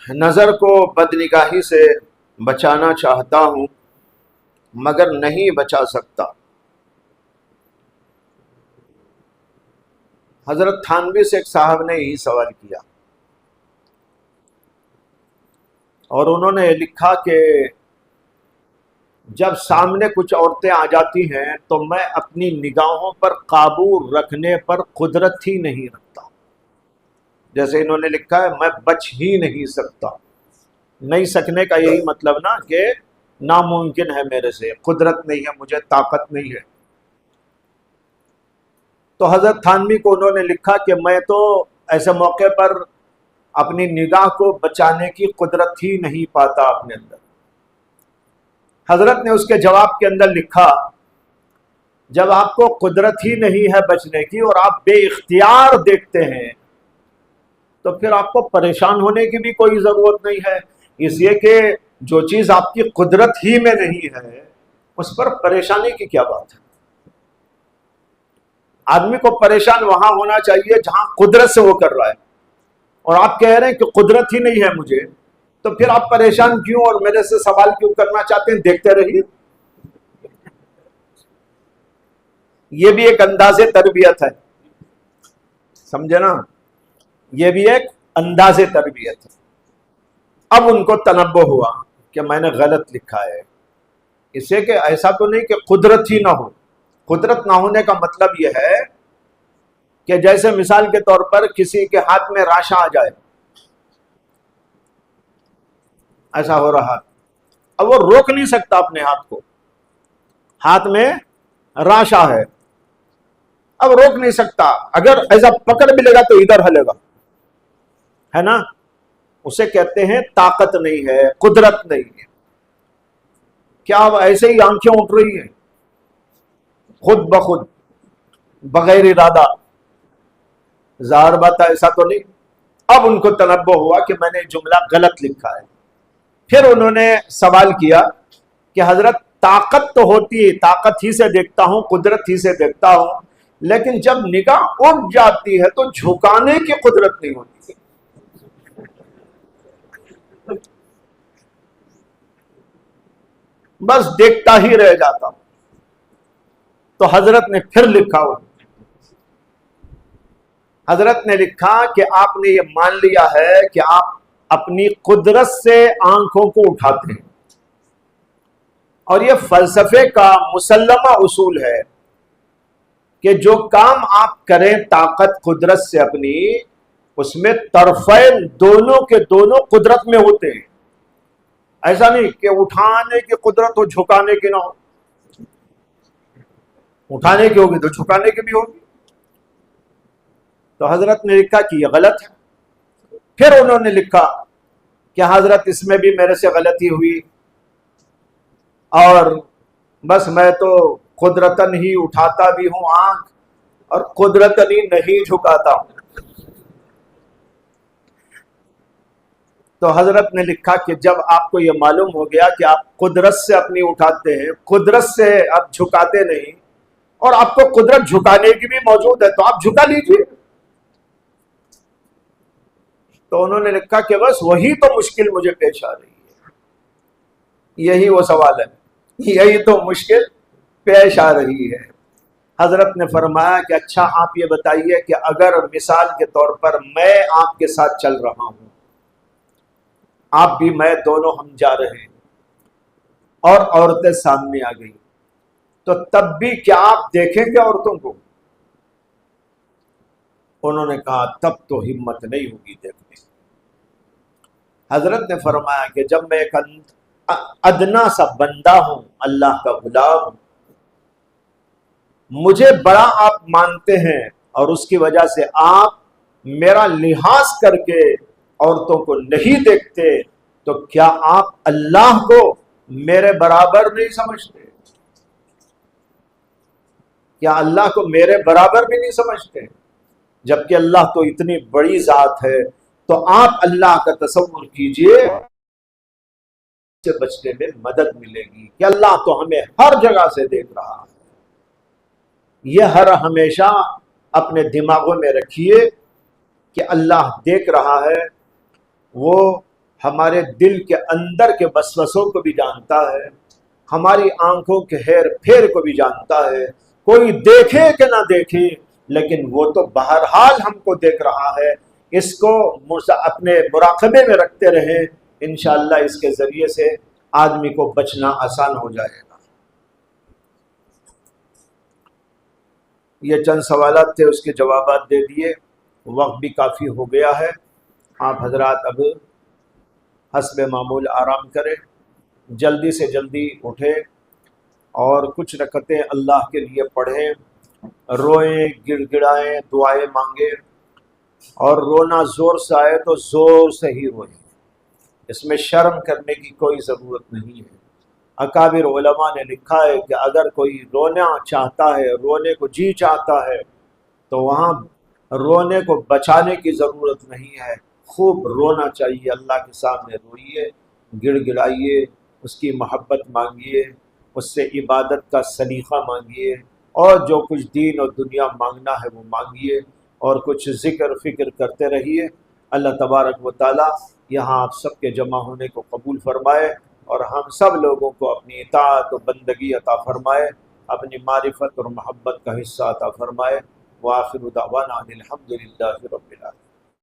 نظر کو بدنگاہی سے بچانا چاہتا ہوں مگر نہیں بچا سکتا۔ حضرت تھانوی سے ایک صاحب نے یہی سوال کیا اور انہوں نے لکھا کہ جب سامنے کچھ عورتیں آ جاتی ہیں تو میں اپنی نگاہوں پر قابو رکھنے پر قدرت ہی نہیں رکھتا۔ جیسے انہوں نے لکھا ہے میں بچ ہی نہیں سکتا۔ نہیں سکنے کا یہی مطلب نا کہ ناممکن ہے، میرے سے قدرت نہیں ہے، مجھے طاقت نہیں ہے۔ تو حضرت تھانوی کو انہوں نے لکھا کہ میں تو ایسے موقع پر اپنی نگاہ کو بچانے کی قدرت ہی نہیں پاتا اپنے اندر۔ حضرت نے اس کے جواب کے اندر لکھا جب آپ کو قدرت ہی نہیں ہے بچنے کی اور آپ بے اختیار دیکھتے ہیں تو پھر آپ کو پریشان ہونے کی بھی کوئی ضرورت نہیں ہے، اس لیے کہ جو چیز آپ کی قدرت ہی میں نہیں ہے اس پر پریشانی کی کیا بات ہے۔ آدمی کو پریشان وہاں ہونا چاہیے جہاں قدرت سے وہ کر رہا ہے، اور آپ کہہ رہے ہیں کہ قدرت ہی نہیں ہے مجھے، تو پھر آپ پریشان کیوں اور میرے سے سوال کیوں کرنا چاہتے ہیں؟ دیکھتے رہیے۔ یہ بھی ایک انداز تربیت ہے، سمجھے نا، یہ بھی ایک انداز تربیت ہے۔ اب ان کو تنبہ ہوا کہ میں نے غلط لکھا ہے، اسے کہ ایسا تو نہیں کہ قدرت ہی نہ ہو۔ قدرت نہ ہونے کا مطلب یہ ہے کہ جیسے مثال کے طور پر کسی کے ہاتھ میں راشا آ جائے، ایسا ہو رہا، اب وہ روک نہیں سکتا اپنے ہاتھ کو، ہاتھ میں راشا ہے، اب روک نہیں سکتا، اگر ایسا پکڑ بھی لے گا تو ادھر ہلے گا، ہے نا، اسے کہتے ہیں طاقت نہیں ہے، قدرت نہیں ہے۔ کیا اب ایسے ہی آنکھیں اٹھ رہی ہیں خود بخود بغیر ارادہ؟ ظاہر بات ہے ایسا تو نہیں۔ اب ان کو تنبہ ہوا کہ میں نے جملہ غلط لکھا ہے۔ پھر انہوں نے سوال کیا کہ حضرت طاقت تو ہوتی ہے، طاقت ہی سے دیکھتا ہوں، قدرت ہی سے دیکھتا ہوں، لیکن جب نگاہ اٹھ جاتی ہے تو جھکانے کی قدرت نہیں ہوتی۔ بس دیکھتا ہی رہ جاتا ہوں۔ تو حضرت نے پھر لکھا ہو، حضرت نے لکھا کہ آپ نے یہ مان لیا ہے کہ آپ اپنی قدرت سے آنکھوں کو اٹھاتے ہیں، اور یہ فلسفے کا مسلمہ اصول ہے کہ جو کام آپ کریں طاقت قدرت سے اپنی، اس میں طرفین دونوں کے دونوں قدرت میں ہوتے ہیں۔ ایسا نہیں کہ اٹھانے کی قدرت ہو جھکانے کی نہ ہو، اٹھانے کی ہوگی تو جھکانے کی بھی ہوگی۔ تو حضرت نے لکھا کہ یہ غلط ہے۔ پھر انہوں نے لکھا کہ حضرت اس میں بھی میرے سے غلطی ہوئی، اور بس میں تو قدرتاً ہی اٹھاتا بھی ہوں آنکھ اور قدرتاً ہی نہیں جھکاتا ہوں۔ تو حضرت نے لکھا کہ جب آپ کو یہ معلوم ہو گیا کہ آپ قدرت سے اپنی اٹھاتے ہیں، قدرت سے آپ جھکاتے نہیں، اور آپ کو قدرت جھکانے کی بھی موجود ہے، تو آپ جھکا لیجیے۔ تو انہوں نے لکھا کہ بس وہی تو مشکل مجھے پیش آ رہی ہے، یہی وہ سوال ہے، یہی تو مشکل پیش آ رہی ہے۔ حضرت نے فرمایا کہ اچھا آپ یہ بتائیے کہ اگر مثال کے طور پر میں آپ کے ساتھ چل رہا ہوں، آپ بھی میں دونوں ہم جا رہے ہیں، اور عورتیں سامنے آ گئی، تو تب بھی کیا آپ دیکھیں گے عورتوں کو؟ انہوں نے کہا تب تو ہمت نہیں ہوگی دیکھنے۔ حضرت نے فرمایا کہ جب میں ایک ادنا سا بندہ ہوں، اللہ کا غلام ہوں، مجھے بڑا آپ مانتے ہیں اور اس کی وجہ سے آپ میرا لحاظ کر کے عورتوں کو نہیں دیکھتے، تو کیا آپ اللہ کو میرے برابر نہیں سمجھتے؟ کیا اللہ کو میرے برابر بھی نہیں سمجھتے؟ جبکہ اللہ تو اتنی بڑی ذات ہے۔ تو آپ اللہ کا تصور کیجئے، سے بچنے میں مدد ملے گی کہ اللہ تو ہمیں ہر جگہ سے دیکھ رہا ہے۔ یہ ہر ہمیشہ اپنے دماغوں میں رکھیے کہ اللہ دیکھ رہا ہے، وہ ہمارے دل کے اندر کے وسوسوں کو بھی جانتا ہے، ہماری آنکھوں کے ہیر پھیر کو بھی جانتا ہے۔ کوئی دیکھے کہ نہ دیکھے لیکن وہ تو بہرحال ہم کو دیکھ رہا ہے۔ اس کو اپنے مراقبے میں رکھتے رہیں، انشاءاللہ اس کے ذریعے سے آدمی کو بچنا آسان ہو جائے گا۔ یہ چند سوالات تھے، اس کے جوابات دے دیے، وقت بھی کافی ہو گیا ہے۔ آپ حضرات اب حسب معمول آرام کریں، جلدی سے جلدی اٹھیں اور کچھ رکعتیں اللہ کے لیے پڑھیں، روئیں، گڑ گڑائیں، دعائیں مانگیں، اور رونا زور سے آئے تو زور سے ہی روئیں، اس میں شرم کرنے کی کوئی ضرورت نہیں ہے۔ اکابر علماء نے لکھا ہے کہ اگر کوئی رونا چاہتا ہے، رونے کو جی چاہتا ہے، تو وہاں رونے کو بچانے کی ضرورت نہیں ہے، خوب رونا چاہیے، اللہ کے سامنے روئیے، گڑ گڑائیے، اس کی محبت مانگیے، اس سے عبادت کا سلیقہ مانگیے، اور جو کچھ دین اور دنیا مانگنا ہے وہ مانگیے، اور کچھ ذکر فکر کرتے رہیے۔ اللہ تبارک و تعالی یہاں آپ سب کے جمع ہونے کو قبول فرمائے، اور ہم سب لوگوں کو اپنی اطاعت و بندگی عطا فرمائے، اپنی معرفت اور محبت کا حصہ عطا فرمائے۔ وآخر دعوانا ان الحمد للہ رب العالمین۔